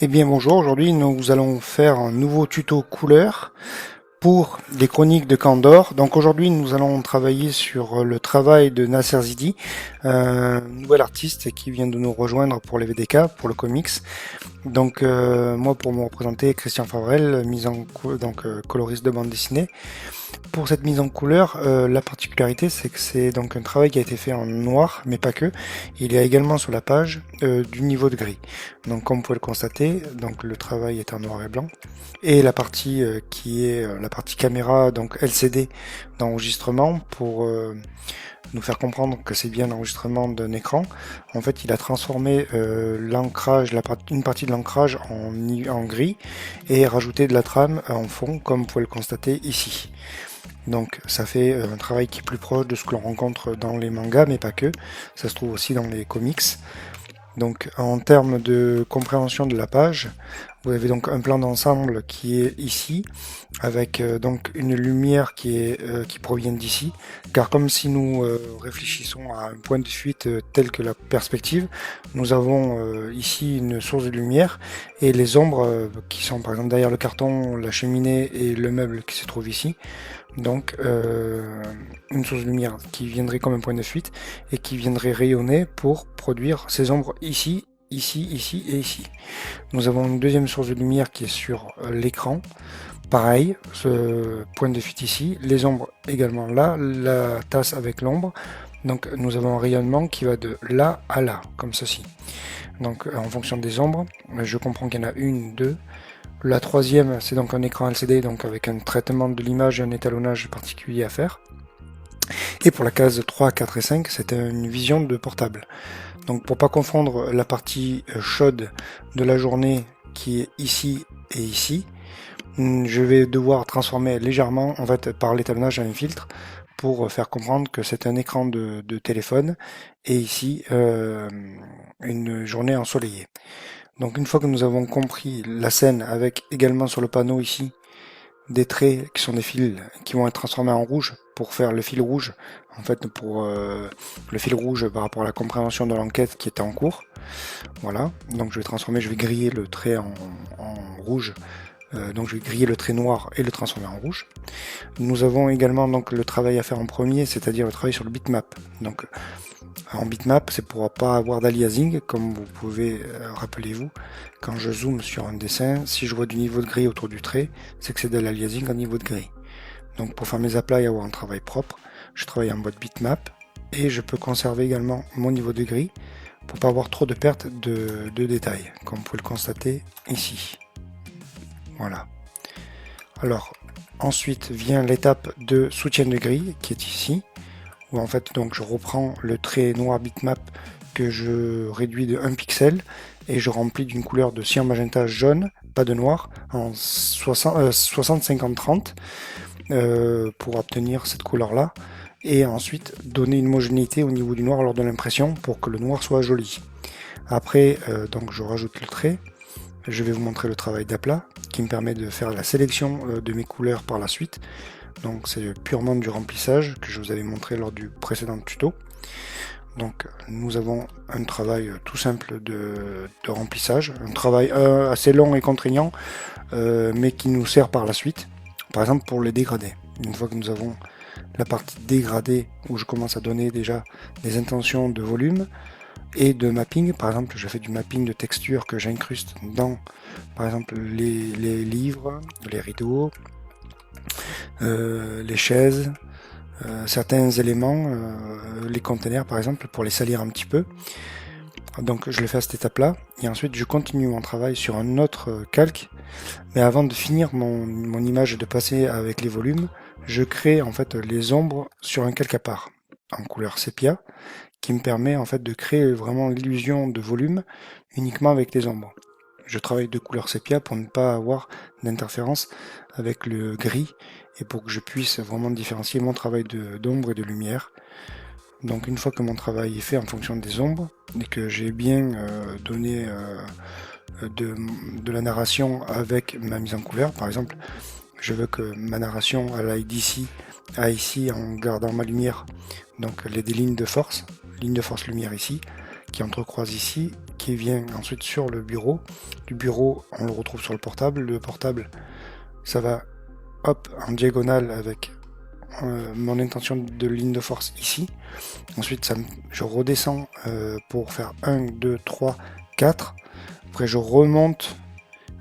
Eh bien bonjour, aujourd'hui nous allons faire un nouveau tuto couleur pour les chroniques de Candor. Donc aujourd'hui nous allons travailler sur le travail de Nasser Zidi, un nouvel artiste qui vient de nous rejoindre pour les VDK, pour le comics. Donc moi pour me représenter, Christian Favrel, coloriste de bande dessinée. Pour cette mise en couleur, la particularité c'est que c'est donc un travail qui a été fait en noir, mais pas que. Il y a également sur la page du niveau de gris. Donc comme vous pouvez le constater, donc le travail est en noir et blanc. Et la partie qui est la partie caméra, donc LCD d'enregistrement, pour nous faire comprendre que c'est bien l'enregistrement d'un écran. En fait, il a transformé l'ancrage, une partie de l'ancrage en gris et rajouté de la trame en fond, comme vous pouvez le constater ici. Donc ça fait un travail qui est plus proche de ce que l'on rencontre dans les mangas, mais pas que. Ça se trouve aussi dans les comics. Donc en termes de compréhension de la page, vous avez donc un plan d'ensemble qui est ici, avec donc une lumière qui provient d'ici, car comme si nous réfléchissons à un point de fuite tel que la perspective, nous avons ici une source de lumière, et les ombres qui sont par exemple derrière le carton, la cheminée et le meuble qui se trouve ici, donc une source de lumière qui viendrait comme un point de fuite et qui viendrait rayonner pour produire ces ombres ici, ici, ici et ici. Nous avons une deuxième source de lumière qui est sur l'écran. Pareil, ce point de fuite ici, les ombres également là, la tasse avec l'ombre. Donc nous avons un rayonnement qui va de là à là, comme ceci. Donc en fonction des ombres, je comprends qu'il y en a une, deux. La troisième, c'est donc un écran LCD, donc avec un traitement de l'image et un étalonnage particulier à faire. Et pour la case 3, 4 et 5, c'est une vision de portable. Donc pour pas confondre la partie chaude de la journée qui est ici et ici, je vais devoir transformer légèrement en fait par l'étalonnage un filtre pour faire comprendre que c'est un écran de téléphone et ici une journée ensoleillée. Donc une fois que nous avons compris la scène avec également sur le panneau ici des traits qui sont des fils qui vont être transformés en rouge pour faire le fil rouge, en fait pour le fil rouge par rapport à la compréhension de l'enquête qui était en cours. Voilà, donc je vais griller le trait en rouge, donc je vais griller le trait noir et le transformer en rouge. Nous avons également donc le travail à faire en premier, c'est-à-dire le travail sur le bitmap. Donc en bitmap, c'est pour pas avoir d'aliasing, comme vous pouvez, rappelez-vous, quand je zoome sur un dessin, si je vois du niveau de gris autour du trait, c'est que c'est de l'aliasing en niveau de gris. Donc pour faire mes aplats et avoir un travail propre, je travaille en mode bitmap, et je peux conserver également mon niveau de gris, pour pas avoir trop de pertes de détails, comme vous pouvez le constater ici. Voilà. Alors, ensuite vient l'étape de soutien de gris, qui est ici, où en fait donc je reprends le trait noir bitmap que je réduis de 1 pixel et je remplis d'une couleur de cyan magenta jaune, pas de noir, en 60-50-30 pour obtenir cette couleur là, et ensuite donner une homogénéité au niveau du noir lors de l'impression pour que le noir soit joli. Après donc je rajoute le trait, je vais vous montrer le travail d'aplat qui me permet de faire la sélection de mes couleurs par la suite. Donc c'est purement du remplissage que je vous avais montré lors du précédent tuto. Donc nous avons un travail tout simple de remplissage, un travail assez long et contraignant, mais qui nous sert par la suite, par exemple pour les dégradés. Une fois que nous avons la partie dégradée où je commence à donner déjà des intentions de volume et de mapping, par exemple je fais du mapping de texture que j'incruste dans par exemple les livres, les rideaux, les chaises, certains éléments, les containers par exemple, pour les salir un petit peu. Donc je le fais à cette étape-là, et ensuite je continue mon travail sur un autre calque, mais avant de finir mon image et de passer avec les volumes, je crée en fait les ombres sur un calque à part, en couleur sépia, qui me permet en fait de créer vraiment l'illusion de volume uniquement avec les ombres. Je travaille de couleur sépia pour ne pas avoir d'interférence avec le gris et pour que je puisse vraiment différencier mon travail d'ombre et de lumière. Donc une fois que mon travail est fait en fonction des ombres et que j'ai bien donné de la narration avec ma mise en couleur, par exemple, je veux que ma narration elle aille d'ici à ici en gardant ma lumière, donc des lignes de force lumière ici, qui entrecroise ici, qui vient ensuite sur le bureau. Du bureau, on le retrouve sur le portable. Le portable, ça va hop en diagonale avec mon intention de ligne de force ici. Ensuite, je redescends pour faire 1, 2, 3, 4. Après, je remonte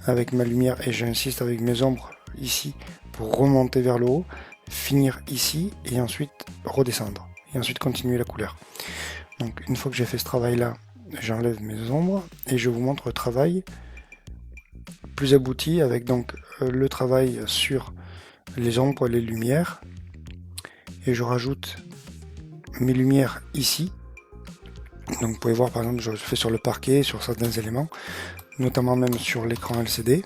avec ma lumière et j'insiste avec mes ombres ici pour remonter vers le haut, finir ici et ensuite redescendre. Et ensuite continuer la couleur. Donc une fois que j'ai fait ce travail là, j'enlève mes ombres et je vous montre le travail plus abouti avec donc le travail sur les ombres et les lumières. Et je rajoute mes lumières ici. Donc vous pouvez voir par exemple, je le fais sur le parquet, sur certains éléments, notamment même sur l'écran LCD.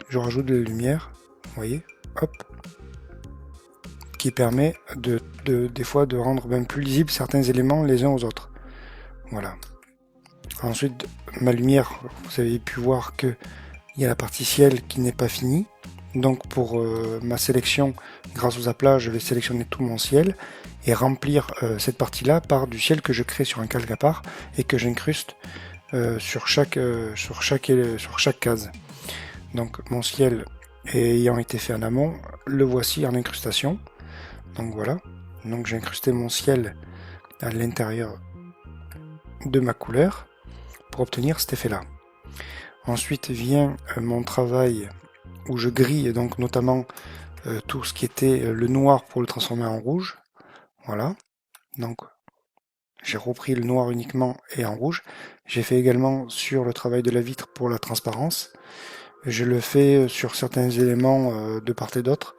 Je rajoute des lumières, vous voyez, hop, qui permet des fois de rendre même plus lisibles certains éléments les uns aux autres. Voilà. Ensuite, ma lumière, vous avez pu voir que il y a la partie ciel qui n'est pas finie. Donc pour ma sélection, grâce aux aplats, je vais sélectionner tout mon ciel et remplir cette partie-là par du ciel que je crée sur un calque à part et que j'incruste sur chaque case. Donc mon ciel ayant été fait en amont, le voici en incrustation. Donc voilà. Donc j'ai incrusté mon ciel à l'intérieur de ma couleur pour obtenir cet effet-là. Ensuite vient mon travail où je grille donc notamment tout ce qui était le noir pour le transformer en rouge. Voilà. Donc j'ai repris le noir uniquement et en rouge. J'ai fait également sur le travail de la vitre pour la transparence. Je le fais sur certains éléments de part et d'autre.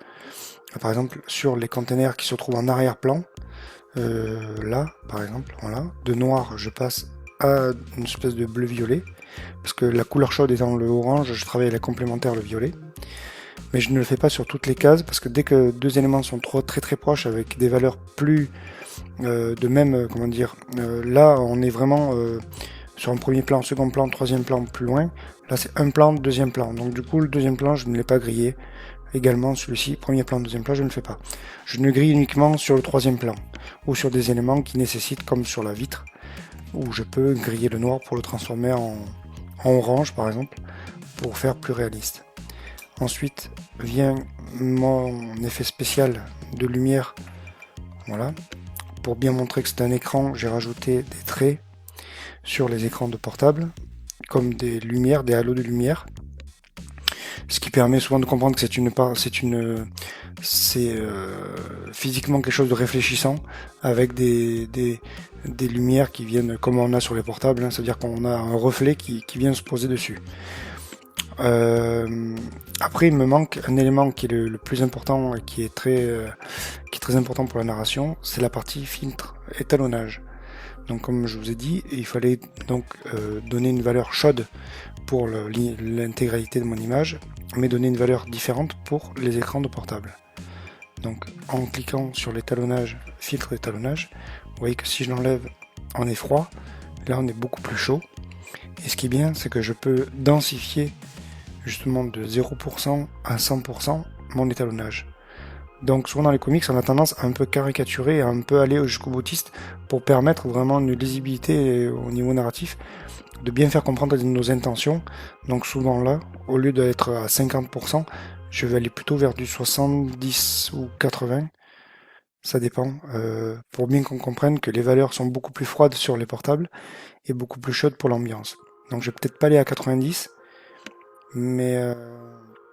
Par exemple sur les containers qui se trouvent en arrière-plan. Là, par exemple, voilà. De noir, je passe à une espèce de bleu-violet. Parce que la couleur chaude étant le orange, je travaille à la complémentaire le violet. Mais je ne le fais pas sur toutes les cases parce que dès que deux éléments sont très proches avec des valeurs plus de même, comment dire, là on est vraiment sur un premier plan, second plan, troisième plan, plus loin. Là c'est un plan, deuxième plan. Donc du coup le deuxième plan je ne l'ai pas grillé. Également celui-ci, premier plan, deuxième plan, je ne le fais pas. Je ne grille uniquement sur le troisième plan ou sur des éléments qui nécessitent, comme sur la vitre, où je peux griller le noir pour le transformer en orange par exemple, pour faire plus réaliste. Ensuite vient mon effet spécial de lumière. Voilà. Pour bien montrer que c'est un écran, j'ai rajouté des traits sur les écrans de portable, comme des lumières, des halos de lumière. Ce qui permet souvent de comprendre que c'est physiquement quelque chose de réfléchissant, avec des lumières qui viennent comme on a sur les portables, hein, c'est-à-dire qu'on a un reflet qui vient se poser dessus. Après, il me manque un élément qui est le plus important et qui est très important pour la narration, c'est la partie filtre, étalonnage. Donc, comme je vous ai dit, il fallait donc donner une valeur chaude pour l'intégralité de mon image, mais donner une valeur différente pour les écrans de portable. Donc, en cliquant sur l'étalonnage, filtre d'étalonnage, vous voyez que si je l'enlève, on est froid. Là, on est beaucoup plus chaud. Et ce qui est bien, c'est que je peux densifier justement de 0% à 100% mon étalonnage. Donc souvent dans les comics, on a tendance à un peu caricaturer, à un peu aller jusqu'au boutiste pour permettre vraiment une lisibilité au niveau narratif, de bien faire comprendre nos intentions. Donc souvent là, au lieu d'être à 50%, je vais aller plutôt vers du 70 ou 80. Ça dépend, pour bien qu'on comprenne que les valeurs sont beaucoup plus froides sur les portables et beaucoup plus chaudes pour l'ambiance. Donc je vais peut-être pas aller à 90, mais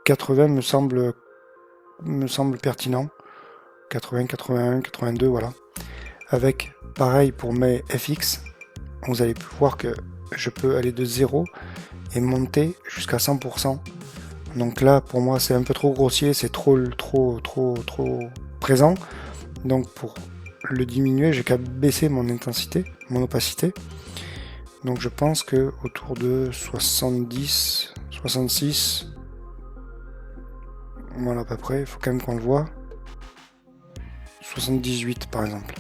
80 me semble me semble pertinent. 80, 81, 82, voilà. Avec, pareil pour mes FX, vous allez voir que je peux aller de 0 et monter jusqu'à 100%. Donc là, pour moi, c'est un peu trop grossier, c'est trop présent. Donc pour le diminuer, j'ai qu'à baisser mon intensité, mon opacité. Donc je pense que autour de 70, 66, voilà à peu près, il faut quand même qu'on le voit. 78 par exemple.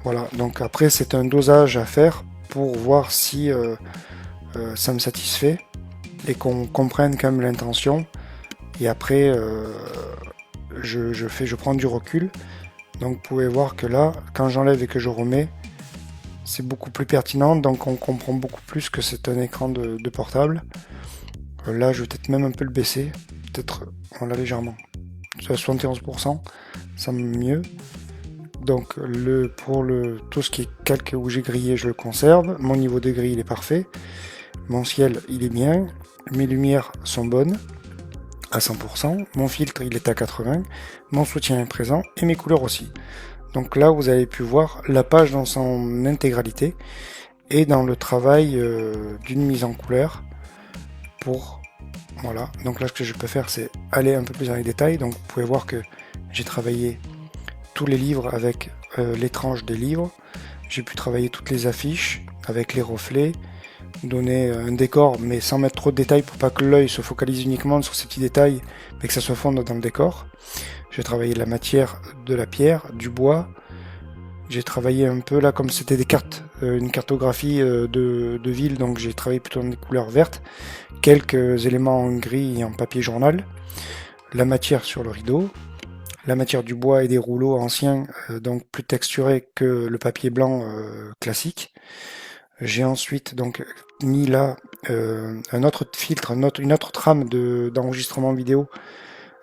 Voilà, donc après c'est un dosage à faire pour voir si ça me satisfait et qu'on comprenne quand même l'intention. Et après je prends du recul. Donc vous pouvez voir que là, quand j'enlève et que je remets, c'est beaucoup plus pertinent, donc on comprend beaucoup plus que c'est un écran de portable. Là je vais peut-être même un peu le baisser, peut-être voilà, légèrement. À 71%, ça me mieux. Donc pour tout ce qui est calque où j'ai grillé, je le conserve. Mon niveau de grille il est parfait. Mon ciel il est bien. Mes lumières sont bonnes à 100%. Mon filtre il est à 80%. Mon soutien est présent et mes couleurs aussi. Donc là vous avez pu voir la page dans son intégralité et dans le travail d'une mise en couleur pour voilà. Donc là ce que je peux faire c'est aller un peu plus dans les détails. Donc vous pouvez voir que j'ai travaillé tous les livres avec les tranches des livres. J'ai pu travailler toutes les affiches avec les reflets, donner un décor mais sans mettre trop de détails pour pas que l'œil se focalise uniquement sur ces petits détails mais que ça se fonde dans le décor. J'ai travaillé la matière de la pierre, du bois. J'ai travaillé un peu là comme c'était des cartes, une cartographie de ville, donc j'ai travaillé plutôt dans des couleurs vertes. Quelques éléments en gris et en papier journal. La matière sur le rideau. La matière du bois et des rouleaux anciens, donc plus texturés que le papier blanc classique. J'ai ensuite donc mis là un autre filtre, une autre trame d'enregistrement vidéo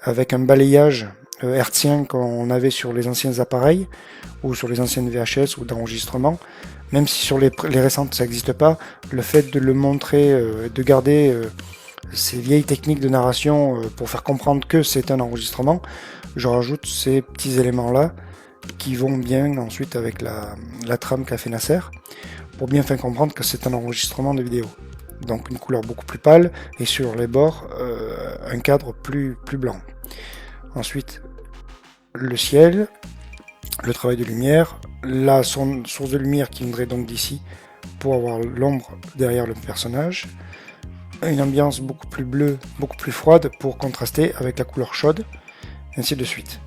avec un balayage hertzien qu'on avait sur les anciens appareils ou sur les anciennes VHS ou d'enregistrement. Même si sur les récentes ça n'existe pas, le fait de le montrer, de garder ces vieilles techniques de narration pour faire comprendre que c'est un enregistrement, je rajoute ces petits éléments là qui vont bien ensuite avec la trame qu'a fait Nasser pour bien faire comprendre que c'est un enregistrement de vidéo. Donc une couleur beaucoup plus pâle et sur les bords un cadre plus blanc. Ensuite le ciel, le travail de lumière, la source de lumière qui viendrait donc d'ici pour avoir l'ombre derrière le personnage. Une ambiance beaucoup plus bleue, beaucoup plus froide pour contraster avec la couleur chaude, ainsi de suite.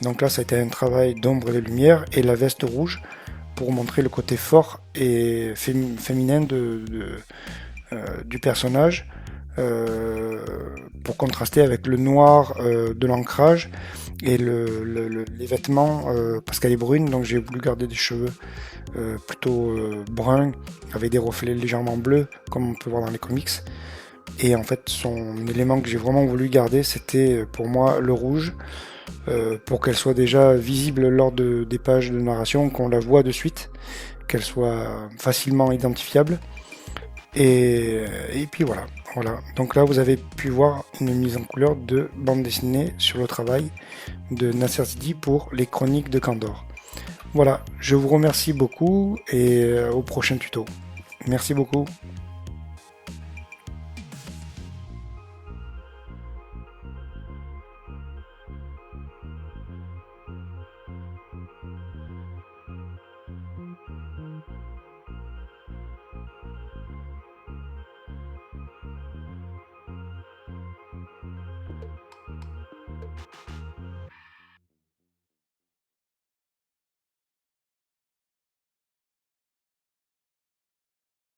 Donc là ça a été un travail d'ombre et de lumière et la veste rouge pour montrer le côté fort et féminin du personnage pour contraster avec le noir de l'ancrage et les vêtements parce qu'elle est brune, donc j'ai voulu garder des cheveux plutôt bruns avec des reflets légèrement bleus comme on peut voir dans les comics. Et en fait son élément que j'ai vraiment voulu garder c'était pour moi le rouge pour qu'elle soit déjà visible lors des pages de narration, qu'on la voit de suite, qu'elle soit facilement identifiable. Et puis voilà. Donc là vous avez pu voir une mise en couleur de bande dessinée sur le travail de Nasser Zidi pour les chroniques de Kandor. Voilà, je vous remercie beaucoup et au prochain tuto. Merci beaucoup.